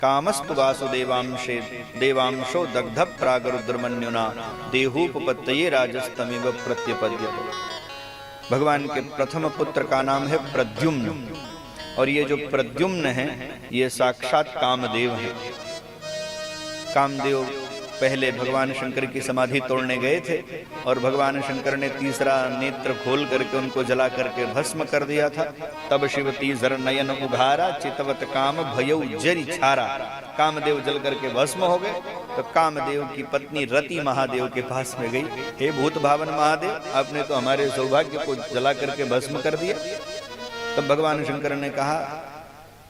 कामस्तु वासुदेवांशे देवांशो दग्ध प्रागरुद्रमन्युना देहूपपत्तये राजस्तमिव प्रत्यपद्यते। भगवान के प्रथम पुत्र का नाम है प्रद्युम्न, और ये जो प्रद्युम्न है ये साक्षात कामदेव है। कामदेव पहले भगवान शंकर की समाधि तोड़ने गए थे और भगवान शंकर ने तीसरा नेत्र खोल करके उनको जला करके भस्म कर दिया था। तब शिव तीसर नयन उघारा चितवत काम भयउ जरि छारा। कामदेव जल करके भस्म हो गए तो कामदेव की पत्नी रति महादेव के पास में गई, हे भूत भावन महादेव, आपने तो हमारे सौभाग्य को जला करके भस्म कर दिया। तब भगवान शंकर ने कहा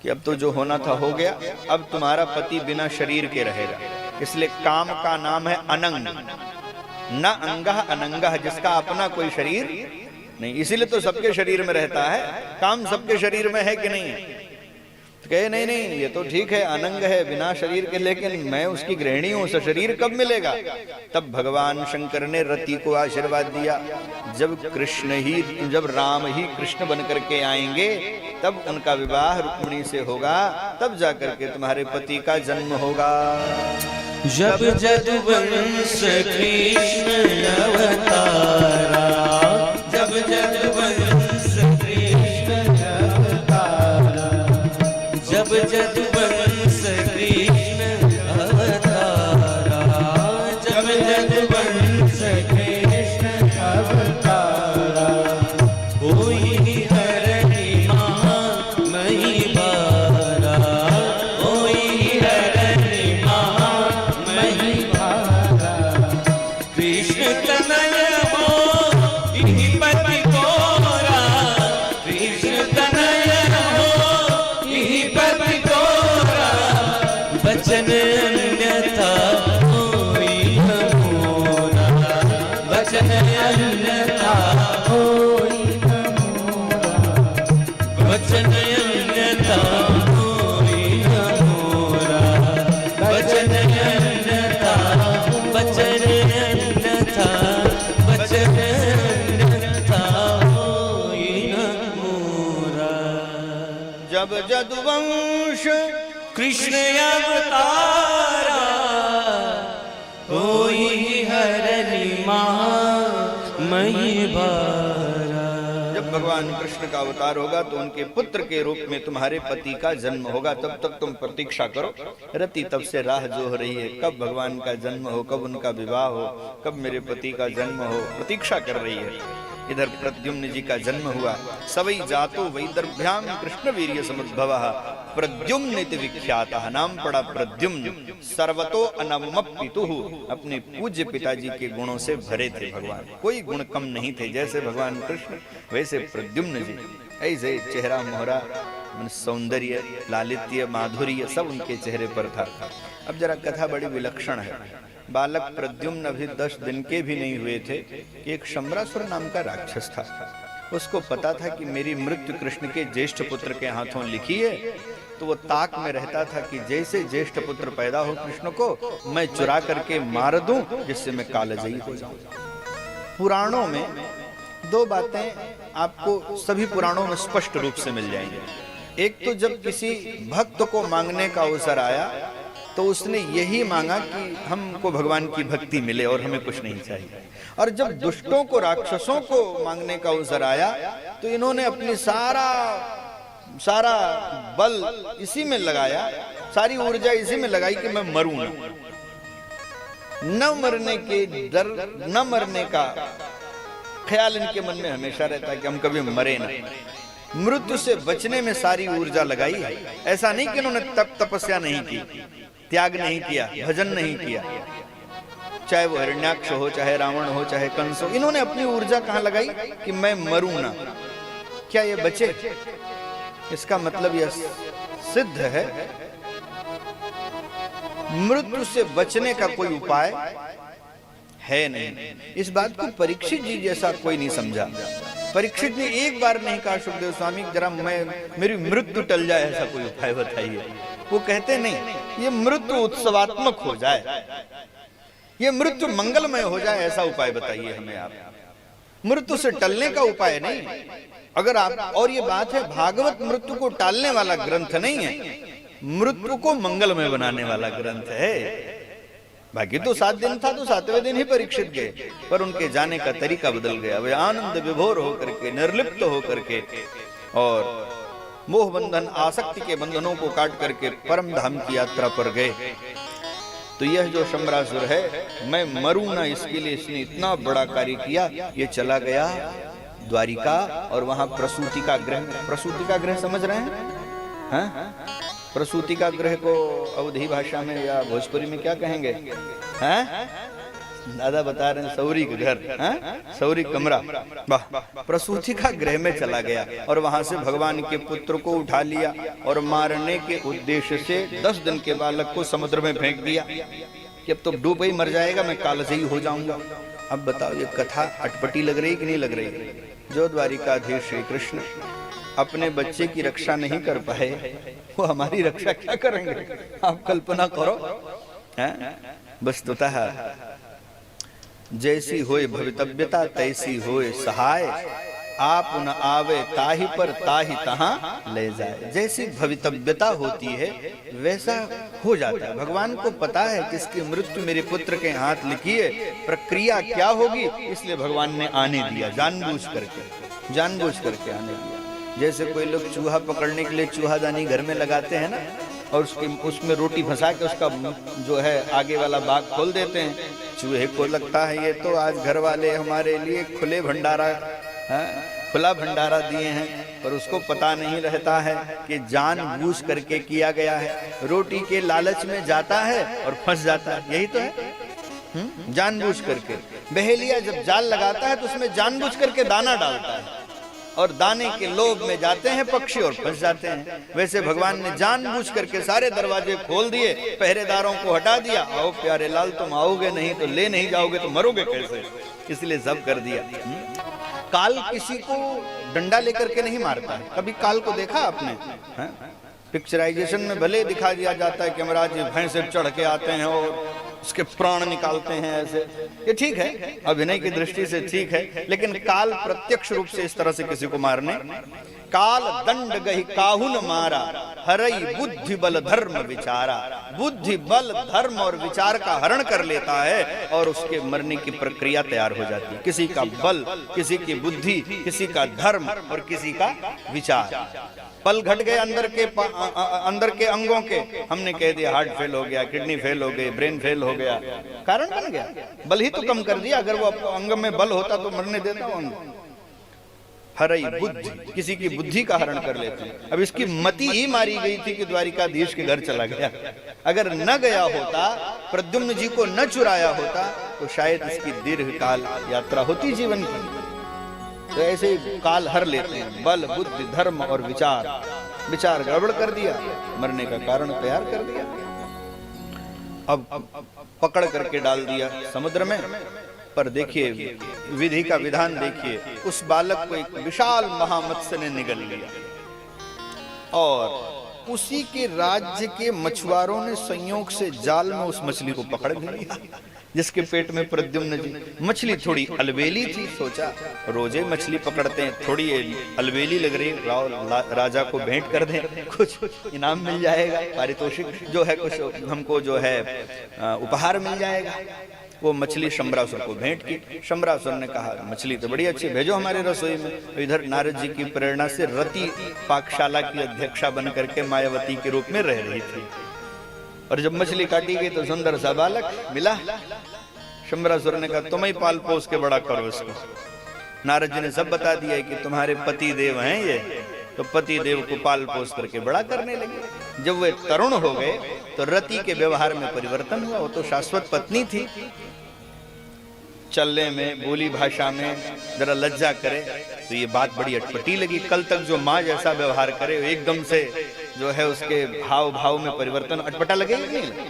कि अब तो जो होना था हो गया, अब तुम्हारा पति बिना शरीर के रहेगा। इसलिए काम का नाम है अनंग, न अंगः अनंगः, जिसका अपना कोई शरीर नहीं। इसीलिए तो सबके शरीर में रहता है। काम सबके शरीर में है कि नहीं? तो कहे नहीं नहीं, ये तो ठीक है, अनंग है बिना शरीर के, लेकिन मैं उसकी गृहिणी हूं, उसे शरीर कब मिलेगा? तब भगवान शंकर ने रति को आशीर्वाद दिया, जब राम ही कृष्ण बन करके आएंगे तब उनका विवाह रुक्मिणी से होगा, तब जाकर के तुम्हारे पति का जन्म होगा। जब जदुवंश कृष्ण अवतारा, जब जदुवंश कृष्ण अवतारा, जब जदुवंश कृष्ण अवतारा, जब जदुवंश कृष्ण अवतारा, होई हरनि महामही भारा, होई हरनि महामही भारा। कृष्ण तनय हो इहि पति तोरा, कृष्ण तनय हो इहि पति तोरा, बचन अन्यथा होई न मोरा, बचन अन्यथा होई न मोरा, बचन अन्यथा होई न मोरा, बचन अन्यथा, बचन अन्यथा, बचन अन्यथा होई न मोरा। जब जदुवंश कृष्ण अवतारा, होई हरनि महामही भारा। जब भगवान कृष्ण का अवतार होगा तो उनके पुत्र के रूप में तुम्हारे पति का जन्म होगा। तब तक तुम प्रतीक्षा करो। रति तब से राह जोह रही है, कब भगवान का जन्म हो, कब उनका विवाह हो, कब मेरे पति का जन्म हो, प्रतीक्षा कर रही है। इधर प्रद्युम्न जी का जन्म हुआ। सवै जातो वैदर्भ्याम कृष्ण वीर्य समुद्भवः प्रद्युम्न विख्यातः। नाम पड़ा प्रद्युम्न। सर्वतो अनवमपितुः, अपने पूज्य पिताजी के गुणों से भरे थे भगवान, कोई गुण कम नहीं थे। जैसे भगवान कृष्ण वैसे प्रद्युम्न जी, ऐसे चेहरा मोहरा, सौंदर्य, लालित्य, माधुर्य सब उनके चेहरे पर था। अब जरा कथा बड़ी विलक्षण है। बालक प्रद्युम्न अभी 10 दिन के भी नहीं हुए थे कि एक शम्रासुर नाम का राक्षस था। उसको पता था कि मेरी मृत्यु कृष्ण के ज्येष्ठ पुत्र के हाथों लिखी है, तो वो ताक में रहता था कि जैसे ज्येष्ठ पुत्र पैदा हो कृष्ण को मैं चुरा करके मार दूं, जिससे मैं कालजयी हो जाऊं। पुराणों में 2 बातें आपको सभी पुराणों में स्पष्ट रूप से मिल जाएंगी। एक तो जब किसी भक्त को मांगने का अवसर आया तो उसने यही मांगा कि हमको भगवान की भक्ति मिले और हमें कुछ नहीं चाहिए। और जब दुष्टों को, राक्षसों को मांगने का अवसर आया तो इन्होंने अपनी सारा बल इसी में लगाया, सारी ऊर्जा इसी में लगाई कि मैं मरूं ना। न मरने के डर, न मरने का ख्याल इनके मन में हमेशा रहता है कि हम कभी मरे ना। मृत्यु से बचने में सारी ऊर्जा लगाई है। ऐसा नहीं कि इन्होंने तपस्या नहीं की, त्याग नहीं किया, भजन नहीं किया, चाहे वो हिरण्याक्ष हो, चाहे रावण हो, चाहे कंस हो, इन्होंने अपनी ऊर्जा कहां लगाई कि मैं मरूं ना। क्या ये बचे? इसका मतलब यह सिद्ध है मृत्यु से बचने का कोई उपाय है नहीं। इस बात को परीक्षित जी जैसा कोई नहीं समझा। परीक्षित ने एक बार नहीं कहा सुखदेव स्वामी जरा मेरी मृत्यु टल जाए ऐसा कोई उपाय बताइए। वो कहते नहीं, ये मृत्यु उत्सवात्मक हो जाए, ये मृत्यु मंगलमय हो जाए, ऐसा उपाय बताइए हमें आप। मृत्यु से टलने का उपाय नहीं। अगर आप, और ये बात है भागवत मृत्यु को टालने वाला ग्रंथ नहीं है, मृत्यु को मंगलमय बनाने वाला ग्रंथ है। बाकी तो 7 दिन था तो 7वें दिन ही परीक्षित गए, पर उनके जाने का तरीका बदल गया। वे आनंद विभोर होकर के, निर्लिप्त होकर के और मोह बंधन आसक्ति के बंधनों को काट करके परम धाम की यात्रा पर गए। तो यह जो शंबरासुर है, मैं मरूं ना इसके लिए इसने इतना बड़ा कार्य किया। ये चला गया द्वारिका और वहां प्रसूति का ग्रह समझ रहे हैं? हाँ? प्रसूति का ग्रह को अवधी भाषा में या भोजपुरी में क्या कहेंगे? हैं? दादा बता रहे हैं सौरी का घर, सौरी कमरा। वाह, प्रसूति का गृह में चला गया और वहां से भगवान के पुत्र को उठा लिया और मारने के उद्देश्य से 10 दिन के बालक को समुद्र में फेंक दिया कि अब तो डूब ही मर जाएगा, मैं काल से ही हो जाऊंगा। अब बताओ ये कथा अटपटी लग रही कि नहीं लग रही? जो द्वारिकाधीश श्री कृष्ण अपने बच्चे की रक्षा नहीं कर पाए, वो हमारी रक्षा क्या करेंगे? आप कल्पना करो। वस्तुतः जैसी होए भवितव्यता तैसी होए सहाय, आप न आवे ताहि पर ताहि तहां ले जाए। जैसी भवितव्यता होती है वैसा हो जाता है। भगवान को पता है कि इसकी मृत्यु मेरे पुत्र के हाथ लिखी है, प्रक्रिया क्या होगी, इसलिए भगवान ने आने दिया, जानबूझ करके आने दिया। जैसे कोई लोग चूहा पकड़ने के लिए चूहादानी घर में लगाते हैं ना, और उसमें रोटी फंसा के उसका जो है आगे वाला बाग खोल देते हैं। चूहे को लगता है ये तो आज घर वाले हमारे लिए खुला भंडारा दिए हैं, पर उसको पता नहीं रहता है कि जानबूझ करके किया गया है। रोटी के लालच में जाता है और फंस जाता है, यही तो है। जानबूझ करके बहेलिया जब जाल लगाता है तो उसमें जानबूझ करके दाना डालता है, और दाने के लोभ में जाते हैं पक्षी और फंस जाते हैं। वैसे भगवान ने जानबूझ करके सारे दरवाजे खोल दिए, पहरेदारों को हटा दिया। आओ प्यारे लाल, तुम आओगे नहीं तो ले नहीं जाओगे तो मरोगे कैसे, इसलिए सब कर दिया। काल किसी को डंडा लेकर के नहीं मारता है। कभी काल को देखा आपने? पिक्चराइजेशन में भले दिखा दिया जाता है कि महाराज भैंस से चढ़ के आते हैं और उसके प्राण निकालते हैं ऐसे, ये ठीक है, अभिनय की दृष्टि से ठीक है, लेकिन काल प्रत्यक्ष रूप से इस तरह से किसी को मारने, काल दंड गही काहुन मारा, हरई बुद्धि बल धर्म विचारा। बुद्धि बल धर्म और विचार का हरण कर लेता है और उसके मरने की प्रक्रिया तैयार हो जाती है। किसी का बल, किसी की बुद्धि, किसी का धर्म और किसी का विचार। पल घट गए अंदर के अंगों के, हमने कह दिया हार्ट फेल हो गया, किडनी फेल हो गई, ब्रेन फेल हो गया, कारण बन गया। बल ही तो कम कर दिया। अगर वो अंग में बल होता तो मरने देता वो। हरई बुद्धि, किसी की बुद्धि का हरण कर लेते हैं। अब इसकी मति ही मारी गई थी कि द्वारिकाधीश के घर चला गया। अगर न गया होता, प्रद्युम्न जी को न चुराया होता, तो शायद इसकी दीर्घकाल यात्रा होती जीवन की। तो ऐसे ही काल हर लेते हैं, बल बुद्धि धर्म और विचार गड़बड़ कर दिया, मरने का कारण तैयार कर दिया। अब पकड़ करके डाल दिया समुद्र में। पर देखिए विधि का विधान देखिए, उस बालक को एक विशाल महामत्स्य ने निगल लिया और उसी के राज्य के मछुआरों ने संयोग से जाल में उस मछली को पकड़ लिया, जिसके पेट में प्रद्युम्न जी। मछली थोड़ी अलबेली थी, सोचा रोजे मछली पकड़ते हैं, थोड़ी अलबेली लग रही, राजा को भेंट कर दें, कुछ इनाम मिल जाएगा, पारितोषिक जो है कुछ हमको जो है उपहार मिल जाएगा। वो मछली शंबरासुर को भेंट की। शंबरासुर ने कहा मछली तो बड़ी अच्छी, भेजो हमारे रसोई में। इधर नारद जी की प्रेरणा से रति पाकशाला की अध्यक्षा बन करके मायावती के रूप में रह रही थी, और जब मछली काटी गई तो सुंदर सा बालक मिला। शंबरासुर ने कहा तुम ही पाल पोस के बड़ा करो इसको। नारद जी ने सब बता दिया कि तुम्हारे पति देव हैं ये, तो पति देव को पाल पोस करके बड़ा करने लगे। जब वे तरुण हो गए तो रति के व्यवहार में परिवर्तन हुआ। वो तो शाश्वत पत्नी थी, चलने में, बोली भाषा में जरा लज्जा करे तो ये बात बड़ी अटपटी लगी। कल तक जो माँ जैसा व्यवहार करे एकदम से जो है उसके हाव भाव में परिवर्तन अटपटा लगेगा नहीं।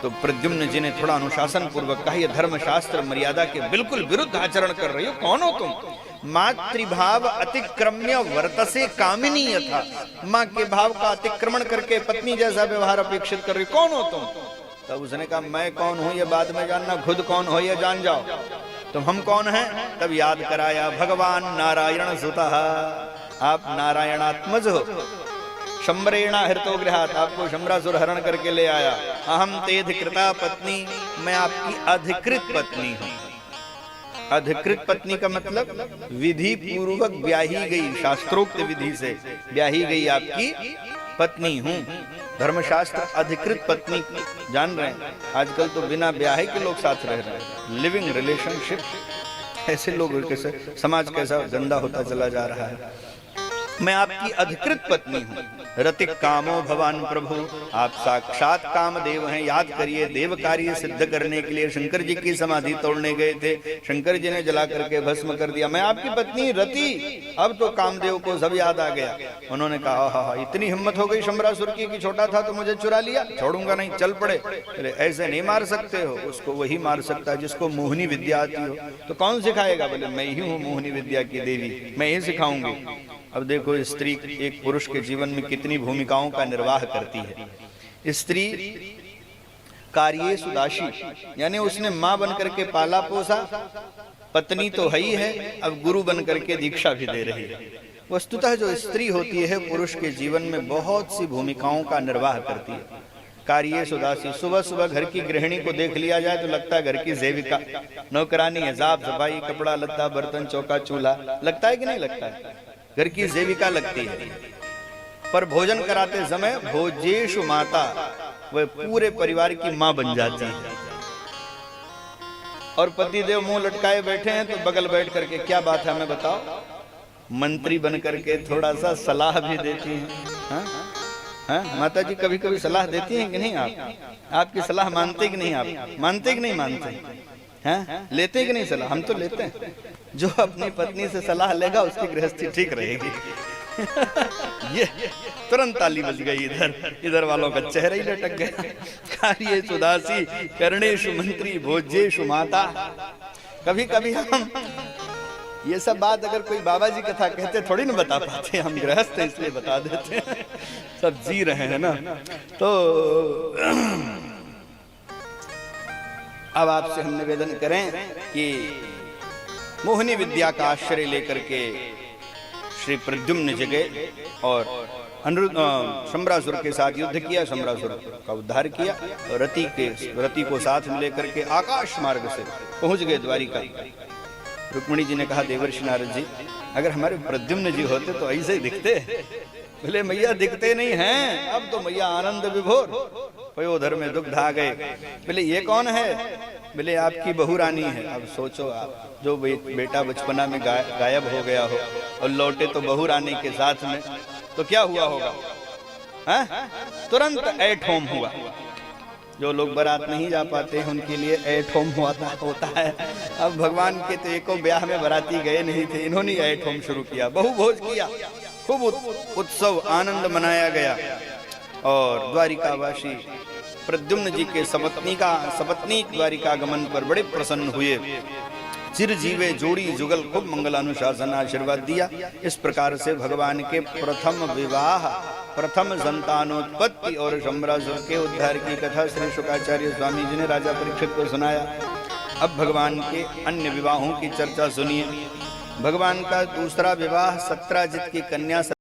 तो प्रद्युम्न जी ने थोड़ा अनुशासन पूर्वक कहा, ये धर्मशास्त्र मर्यादा के बिल्कुल विरुद्ध आचरण कर रही हो, कौन हो तुम? मातृभाव अतिक्रम्य वर्तसे कामिनी यथा। माँ के भाव का अतिक्रमण करके पत्नी जैसा व्यवहार अपेक्षित कर रही, कौन हो तुम? तब उसने कहा मैं कौन हूं ये बाद में जानना, खुद कौन हो ये जान जाओ। तुम हम कौन हैं? तब याद कराया भगवान नारायण सुतः, आप नारायणात्मज हो। शंबरेणा हृतो गृहात, आपको शंबरासुर हरण करके ले आया। अहम तेधिकृता पत्नी, मैं आपकी अधिकृत पत्नी हूँ। अधिकृत पत्नी का मतलब विधि पूर्वक ब्याही गई, शास्त्रोक्त विधि से ब्याही गई आपकी पत्नी हूँ। धर्मशास्त्र अधिकृत पत्नी जान रहे हैं। आजकल तो बिना ब्याहे के लोग साथ रह रहे हैं, लिविंग रिलेशनशिप। ऐसे लोग कैसे, समाज कैसा गंदा होता चला जा रहा है। मैं आपकी अधिकृत पत्नी हूँ। रतिक कामो भवान प्रभु, आप साक्षात कामदेव हैं। याद करिए, देव कार्य सिद्ध करने के लिए शंकर जी की समाधि तोड़ने गए थे, शंकर जी ने जला करके भस्म कर दिया। मैं आपकी पत्नी रति। अब तो कामदेव को सब याद आ गया। उन्होंने कहा, हा, इतनी हिम्मत हो गई शंबरासुर की कि छोटा था तो मुझे चुरा लिया, छोड़ूंगा नहीं, चल पड़े। अरे ऐसे नहीं मार सकते हो, उसको वही मार सकता है जिसको मोहिनी विद्या आती हो। तो कौन सिखाएगा? बोले मैं ही हूँ मोहिनी विद्या की देवी, मैं ही सिखाऊंगी। अब देखो, स्त्री एक पुरुष के जीवन में कितनी भूमिकाओं का निर्वाह करती है। स्त्री कार्ये सुदासी, यानी उसने माँ बन करके पाला पोसा, पत्नी तो है ही है, अब गुरु बन करके दीक्षा भी दे रही है। वस्तुतः जो स्त्री होती है पुरुष के जीवन में बहुत सी भूमिकाओं का निर्वाह करती है। कार्ये सुदासी, सुबह सुबह घर की गृहिणी को देख लिया जाए तो लगता है घर की सेविका, नौकरानी है, साफ सफाई, कपड़ा लत्ता, बर्तन चौका चूल्हा, लगता है कि नहीं लगता है? घर की सेविका लगती है। पर भोजन कराते समय भोजेषु माता, वह पूरे परिवार की मां बन जाती है। और पतिदेव मुंह लटकाए बैठे हैं तो बगल बैठ करके, क्या बात है हमें बताओ, मंत्री बन करके थोड़ा सा सलाह भी देती हैं। हाँ माता जी, कभी कभी सलाह देती हैं कि नहीं? आपकी सलाह मानते कि नहीं? आप मानते कि नहीं मानते? हैं, लेते कि नहीं सलाह? हम तो लेते हैं। जो अपनी पत्नी से सलाह लेगा उसकी गृहस्थी ठीक रहेगी। ये तुरंत ताली बज गई। इधर वालों का चेहरा ही लटक गया। कार्ये सुदासी, कर्णेषु मंत्री, भोज्येषु माता। कभी कभी हम ये सब बात अगर कोई बाबा जी कथा कहते थोड़ी ना बता पाते, हम गृहस्थ हैं इसलिए बता देते हैं। सब जी रहे हैं ना। तो अब आपसे हम निवेदन करें कि मोहिनी विद्या का आश्रय लेकर के श्री प्रद्युम्न जगे और शंबरासुर के साथ युद्ध किया, शंबरासुर का उद्धार किया और रति को साथ में लेकर के आकाश मार्ग से पहुंच गए द्वारिका। रुक्मिणी जी ने कहा, देवर्षि नारद जी, अगर हमारे प्रद्युम्न जी होते तो ऐसे ही दिखते। बोले मैया दिखते नहीं हैं, अब तो मैया आनंद विभोर, पयोधर में दुग्ध आ गए। बोले ये कौन है? बोले आपकी बहू रानी है। अब सोचो आप, जो बेटा बचपना में गायब हो गया हो और लौटे तो बहू रानी के साथ में, तो क्या हुआ होगा? हाँ? तुरंत एट होम हुआ। जो लोग बारात नहीं जा पाते हैं उनके लिए एट होम होता है। अब भगवान के तो एको ब्याह में बाराती गए नहीं थे, इन्होंने एट होम शुरू किया, बहु भोज किया, खूब उत्सव आनंद मनाया गया। और द्वारिकावासी प्रद्युम्न जी के सपत्नी द्वारिका गमन पर बड़े प्रसन्न हुए। चिर जीवे जोड़ी जुगल, खूब मंगलानुशासन आशीर्वाद दिया। इस प्रकार से भगवान के प्रथम विवाह, प्रथम संतानोत्पत्ति और शंबरासुर के उद्धार की कथा श्री शुकाचार्य स्वामी जी ने राजा परीक्षित को सुनाया। अब भगवान के अन्य विवाहों की चर्चा सुनिए। भगवान का दूसरा विवाह सत्राजित की कन्या